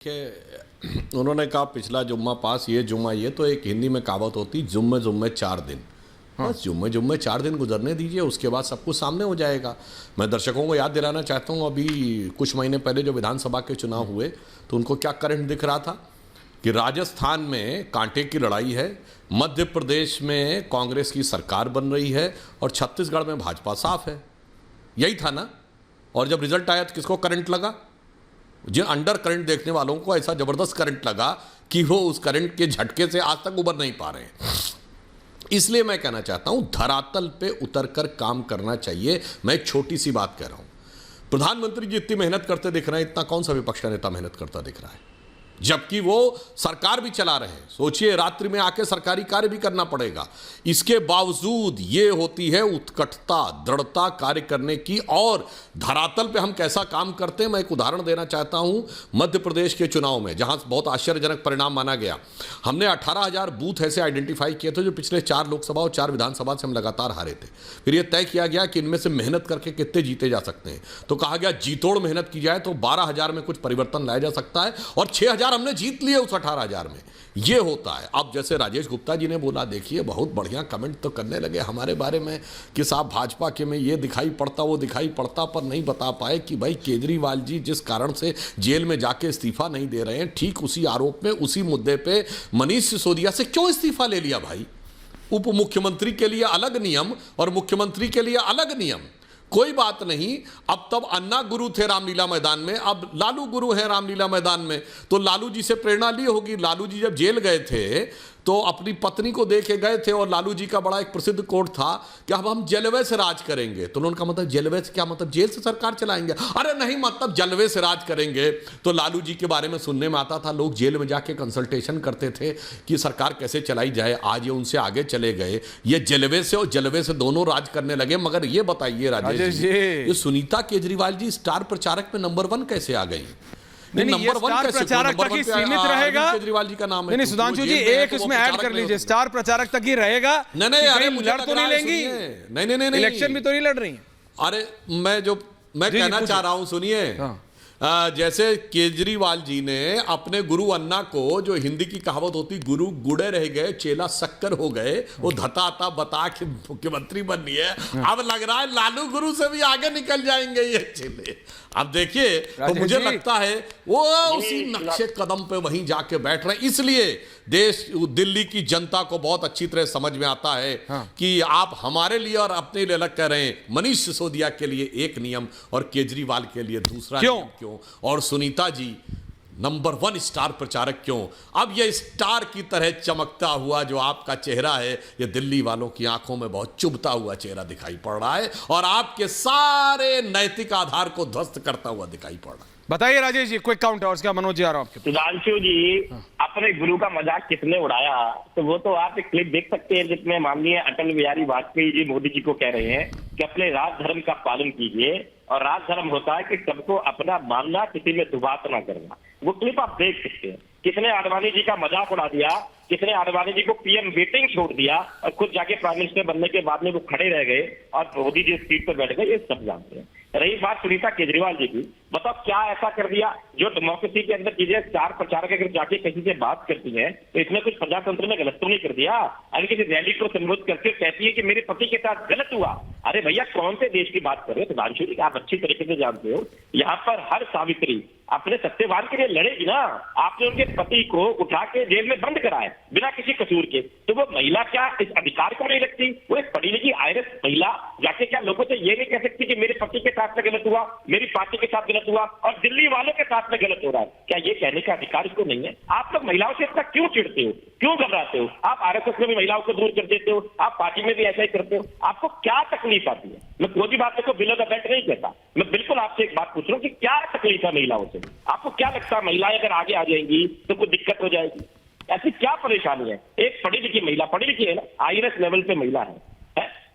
कि उन्होंने कहा पिछला जुम्मा पास ये जुम्मा ये, तो एक हिंदी में कहावत होती जुम्मे जुम्मे 4 दिन। बस जुम्मे जुम्मे 4 दिन गुजरने दीजिए, उसके बाद सब कुछ सामने हो जाएगा। मैं दर्शकों को याद दिलाना चाहता हूँ, अभी कुछ महीने पहले जो विधानसभा के चुनाव हुए तो उनको क्या करंट दिख रहा था कि राजस्थान में कांटे की लड़ाई है, मध्य प्रदेश में कांग्रेस की सरकार बन रही है और छत्तीसगढ़ में भाजपा साफ है। यही था ना। और जब रिजल्ट आया तो किसको करंट लगा? जिन अंडर करंट देखने वालों को ऐसा जबरदस्त करंट लगा कि वो उस करंट के झटके से आज तक उबर नहीं पा रहे हैं। इसलिए मैं कहना चाहता हूं धरातल पे उतरकर काम करना चाहिए। मैं एक छोटी सी बात कह रहा हूं, प्रधानमंत्री जी इतनी मेहनत करते दिख रहे हैं, इतना कौन सा विपक्ष का नेता मेहनत करता दिख रहा है, जबकि वो सरकार भी चला रहे हैं। सोचिए, रात्रि में आके सरकारी कार्य भी करना पड़ेगा। इसके बावजूद ये होती है उत्कटता, दृढ़ता कार्य करने की। और धरातल पे हम कैसा काम करते हैं, मैं एक उदाहरण देना चाहता हूं। मध्य प्रदेश के चुनाव में जहां बहुत आश्चर्यजनक परिणाम माना गया, हमने 18,000 बूथ ऐसे आइडेंटिफाई किए थे जो पिछले 4 लोकसभा और 4 विधानसभा से हम लगातार हारे थे। फिर यह तय किया गया कि इनमें से मेहनत करके कितने जीते जा सकते हैं। तो कहा गया जीतोड़ मेहनत की जाए तो 12,000 में कुछ परिवर्तन लाया जा सकता है, और 6,000 हमने जीत लिए उस 18,000 में। ये होता है। अब जैसे राजेश गुप्ता जी ने बोला, देखिए बहुत बढ़िया कमेंट तो करने लगे हमारे बारे में कि साहब भाजपा के में ये दिखाई पड़ता वो दिखाई पड़ता, पर नहीं बता पाए कि भाई केजरीवाल जी जिस कारण से जेल में जाके इस्तीफा नहीं दे रहे हैं, ठीक उसी आरोप में उसी मुद्दे पे मनीष सिसोदिया से क्यों इस्तीफा ले लिया भाई? उप मुख्यमंत्री के लिए अलग नियम और मुख्यमंत्री के लिए अलग नियम। कोई बात नहीं। अब तब अन्ना गुरु थे रामलीला मैदान में, अब लालू गुरु है रामलीला मैदान में। तो लालू जी से प्रेरणा ली होगी। लालू जी जब जेल गए थे तो अपनी पत्नी को देखे गए थे, और लालू जी का बड़ा एक प्रसिद्ध कोट था कि अब हम जलवे से राज करेंगे। तो उन्होंने कहा मतलब जलवे से क्या मतलब? जेल से सरकार चलाएंगे? अरे नहीं, मतलब जलवे से राज करेंगे। तो लालू जी के बारे में सुनने में आता था, लोग जेल में जाके कंसल्टेशन करते थे कि सरकार कैसे चलाई जाए। आज ये उनसे आगे चले गए, ये जलवे से और जलवे से दोनों राज करने लगे। मगर ये बताइए राजेश जी, ये सुनीता केजरीवाल जी स्टार प्रचारक में नंबर 1 कैसे आ गई? नंबर 1 प्रचारक तक ही सीमित रहेगा। केजरीवाल जी का नाम है। नहीं सुधांशु जी, एक इसमें ऐड कर लीजिए, स्टार प्रचारक तक ही रहेगा। नहीं अरे लड़ तो नहीं लेंगी? नहीं इलेक्शन भी तो नहीं लड़ रही। अरे मैं कहना चाह रहा हूं, सुनिए। जैसे केजरीवाल जी ने अपने गुरु अन्ना को, जो हिंदी की कहावत होती गुरु गुड़े रह गए चेला शक्कर हो गए, वो धता बता के मुख्यमंत्री बन रही है। अब लग रहा है लालू गुरु से भी आगे निकल जाएंगे ये चेले। अब देखिए, तो मुझे लगता है वो उसी नक्शे कदम पे वहीं जाके बैठ रहे हैं। इसलिए दिल्ली की जनता को बहुत अच्छी तरह समझ में आता है कि आप हमारे लिए और अपने लिए अलग कह रहे हैं। मनीष सिसोदिया के लिए एक नियम और केजरीवाल के लिए दूसरा नियम क्यों? और सुनीता जी नंबर 1 स्टार प्रचारक क्यों? अब यह स्टार की तरह चमकता हुआ जो आपका चेहरा है, ये दिल्ली वालों की आंखों में बहुत चुभता हुआ चेहरा दिखाई पड़ रहा है, और आपके सारे नैतिक आधार को ध्वस्त करता हुआ दिखाई पड़ रहा है। बताइए राजेश जी, क्विक काउंटर। उसका मनोज जी आ रहा हूं आपके। सुधांशु जी, अपने गुरु का मजाक किसने उड़ाया? तो वो तो आप एक क्लिप देख सकते हैं जिसमें माननीय अटल बिहारी वाजपेयी जी मोदी जी को कह रहे हैं कि अपने राज धर्म का पालन कीजिए, और राज धर्म होता है कि सबको अपना मानना, किसी में दुबात ना करना। वो क्लिप आप देख सकते हैं। किसने आडवाणी जी का मजाक उड़ा दिया, किसने आडवाणी जी को पीएम वेटिंग छोड़ दिया, और खुद जाके प्राइम मिनिस्टर बनने के बाद में वो खड़े रह गए और मोदी जी सीट पर बैठ गए। ये सब जानते हैं। रही बात सुनीता केजरीवाल जी की, बताओ क्या ऐसा कर दिया जो डेमोक्रेसी के अंदर चीजें स्टार प्रचारक अगर जाके किसी से बात करती है तो इसमें कुछ प्रजातंत्र में गलत तो नहीं कर दिया? अगर किसी रैली को संबोधित करके कहती है कि मेरे पति के साथ गलत हुआ, अरे भैया कौन से देश की बात कर रहे हो? सुधांशु जी, आप अच्छी तरीके से जानते हो, यहाँ पर हर सावित्री अपने सत्यवान के लिए लड़ेगी ना। आपने उनके पति को उठा के जेल में बंद कराया बिना किसी कसूर के, तो वो महिला क्या इस अधिकार को नहीं रखती? वो एक पढ़ी लिखी आईएएस महिला जाके क्या लोगों से ये नहीं कह सकती कि मेरे पति के साथ में गलत हुआ, मेरी पार्टी के साथ गलत हुआ और दिल्ली वालों के साथ में गलत हो रहा है? क्या ये कहने का अधिकार इसको नहीं है? आप लोग महिलाओं से इतना क्यों चिढ़ते हो, क्यों घबराते हो? आप आरएसएस में भी महिलाओं को दूर कर देते हो, आप पार्टी में भी ऐसा ही करते हो। आपको क्या तकलीफ आती है? मैं कोई भी बात को बिलो द बेल्ट नहीं कहता, मैं बिल्कुल आपसे एक बात पूछ रहा हूँ कि क्या तकलीफ है महिलाओं से? आपको क्या लगता है महिलाएं अगर आगे आ जाएंगी तो कोई दिक्कत हो जाएगी? ऐसी क्या परेशानी है? एक पढ़ी लिखी महिला, पढ़ी लिखी है ना, आईएएस लेवल पे महिला है,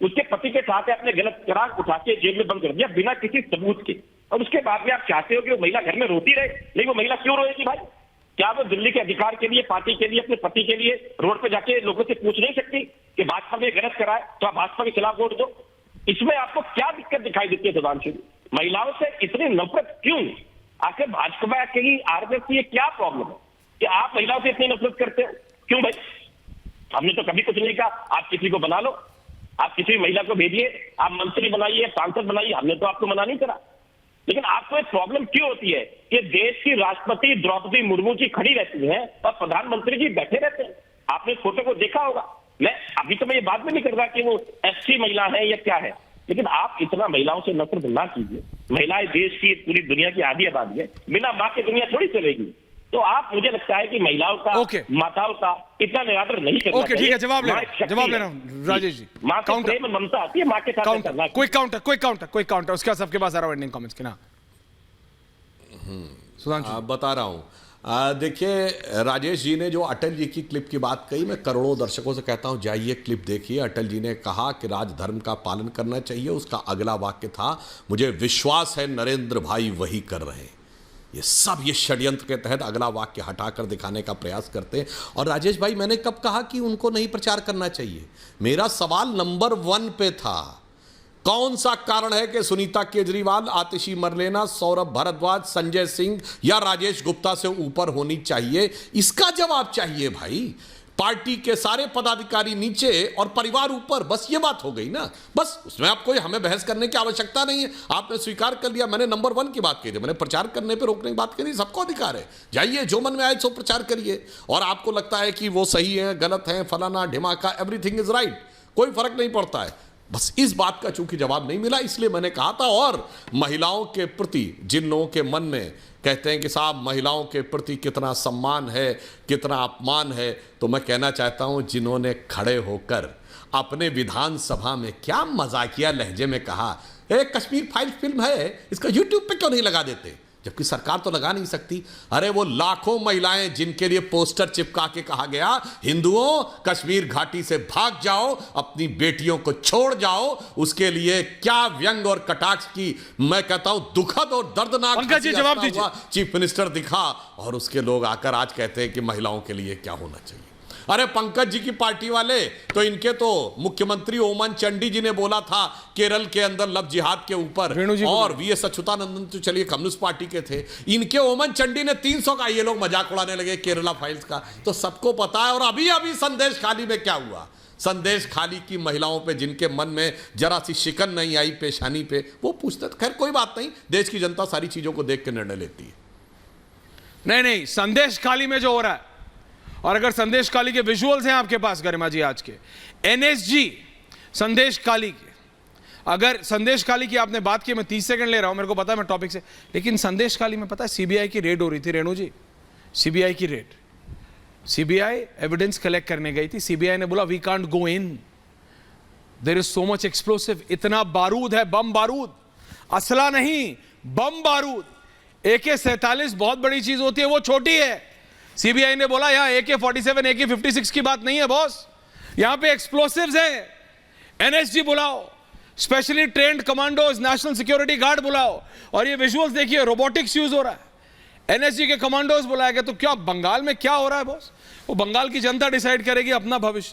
उसके पति के साथ आपने गलत करार उठा के जेल में बंद कर दिया बिना किसी सबूत के, और उसके बाद में आप चाहते हो कि वो महिला घर में रोती रहे? नहीं, वो महिला क्यों रोएगी भाई? क्या वो दिल्ली के अधिकार के लिए, पार्टी के लिए, अपने पति के लिए रोड पे जाके लोगों से पूछ नहीं सकती कि भाजपा ने गलत करा है तो आप भाजपा के खिलाफ वोट दो? इसमें आपको क्या दिक्कत दिखाई देती है सुधांशु? महिलाओं से इतनी नफरत क्यों? आखिर भाजपा की आरएसएस की ये क्या प्रॉब्लम है कि आप महिलाओं से इतनी नफरत करते हो? क्यों भाई? हमने तो कभी कुछ नहीं कहा। आप किसी को बना लो, आप किसी महिला को भेजिए, आप मंत्री बनाइए, सांसद बनाइए, हमने तो आपको मना नहीं करा। लेकिन आपको एक प्रॉब्लम क्यों होती है कि देश की राष्ट्रपति द्रौपदी मुर्मू जी खड़ी रहती हैं और प्रधानमंत्री जी बैठे रहते हैं? आपने फोटो को देखा होगा। मैं ये बात भी नहीं कर रहा कि वो एससी महिला है या क्या है, लेकिन आप इतना महिलाओं से नफरत ना कीजिए। महिलाएं देश की, पूरी दुनिया की आधी आबादी है, बिना मां के दुनिया थोड़ी चलेगी। तो आप, मुझे लगता है कि महिलाओं का, माताओं का इतना निरादर नहीं करना चाहिए। ठीक है, जवाब ले रहा हूं राजेश जी। मां से प्रेम ममता आती है, मां के साथ करना। कोई काउंटर उसके बाद सबके पास आ रहा है एंडिंग कमेंट्स के ना। सुधांशु बता रहा हूं, देखिए राजेश जी ने जो अटल जी की क्लिप की बात कही, मैं करोड़ों दर्शकों से कहता हूं जाइए क्लिप देखिए। अटल जी ने कहा कि राजधर्म का पालन करना चाहिए। उसका अगला वाक्य था, मुझे विश्वास है नरेंद्र भाई वही कर रहे हैं। ये सब ये षड्यंत्र के तहत अगला वाक्य हटाकर दिखाने का प्रयास करते हैं। और राजेश भाई, मैंने कब कहा कि उनको नहीं प्रचार करना चाहिए? मेरा सवाल नंबर 1 पे था, कौन सा कारण है कि सुनीता केजरीवाल, आतिशी मरलेना, सौरभ भारद्वाज, संजय सिंह या राजेश गुप्ता से ऊपर होनी चाहिए? इसका जवाब चाहिए भाई। पार्टी के सारे पदाधिकारी नीचे और परिवार ऊपर, बस ये बात हो गई ना। बस उसमें आपको हमें बहस करने की आवश्यकता नहीं है। आपने स्वीकार कर लिया, मैंने नंबर 1 की बात कही थी, मैंने प्रचार करने पे रोकने की बात करी। सबको अधिकार है, जाइए जो मन में आए सो प्रचार करिए। और आपको लगता है कि वो सही है, गलत है, फलाना ढिमाका, एवरीथिंग इज राइट, कोई फर्क नहीं पड़ता है। बस इस बात का चूंकि जवाब नहीं मिला, इसलिए मैंने कहा था। और महिलाओं के प्रति जिन लोगों के मन में कहते हैं कि साहब महिलाओं के प्रति कितना सम्मान है, कितना अपमान है, तो मैं कहना चाहता हूं, जिन्होंने खड़े होकर अपने विधानसभा में क्या मजाकिया लहजे में कहा, कश्मीर फाइल फिल्म है, इसका यूट्यूब पे क्यों नहीं लगा देते? जबकि सरकार तो लगा नहीं सकती। अरे वो लाखों महिलाएं जिनके लिए पोस्टर चिपका के कहा गया, हिंदुओं कश्मीर घाटी से भाग जाओ, अपनी बेटियों को छोड़ जाओ, उसके लिए क्या व्यंग और कटाक्ष की, मैं कहता हूं दुखद और दर्दनाक जवाब दीजिए। चीफ मिनिस्टर दिखा, और उसके लोग आकर आज कहते हैं कि महिलाओं के लिए क्या होना चाहिए। अरे पंकज जी की पार्टी वाले तो, इनके तो मुख्यमंत्री ओमन चांडी जी ने बोला था केरल के अंदर लव जिहाद के ऊपर, और वीएस अच्युतानंदन तो चलिए कम्युनिस्ट पार्टी के थे, इनके ओमन चांडी ने 300 का, ये लोग मजाक उड़ाने लगे केरला फाइल्स का। तो सबको पता है। और अभी अभी संदेश खाली में क्या हुआ? संदेश खाली की महिलाओं पे जिनके मन में जरा सी शिकन नहीं आई पेशानी पे, वो पूछते। खैर कोई बात नहीं, देश की जनता सारी चीजों को देख के निर्णय लेती है। नहीं, संदेश खाली में जो हो रहा है, और अगर संदेश काली के विजुअल्स हैं आपके पास गरिमा जी आज के, एनएसजी संदेश काली के, अगर संदेश काली की आपने बात की, मैं 30 सेकंड ले रहा हूं, मेरे को पता है मैं टॉपिक से, लेकिन संदेश काली में पता है सीबीआई की रेड हो रही थी रेणु जी, सीबीआई की रेड, सीबीआई एविडेंस कलेक्ट करने गई थी। सीबीआई ने बोला we can't go in, there is so much explosive, इतना बारूद है, बम बारूद, असला नहीं बम बारूद। AK-47 बहुत बड़ी चीज होती है, वो छोटी है। सीबीआई ने बोला यहां AK-47 AK-56 की बात नहीं है बॉस, यहां पे एक्सप्लोसिव्स है। एनएसजी बुलाओ, specially trained commandos, national security guard बुलाओ, और ये विजुअल्स देखिए, रोबोटिक्स यूज हो रहा है। एनएसजी के कमांडोज बुलाया गया। तो क्या बंगाल में क्या हो रहा है बॉस? वो बंगाल की जनता डिसाइड करेगी अपना भविष्य।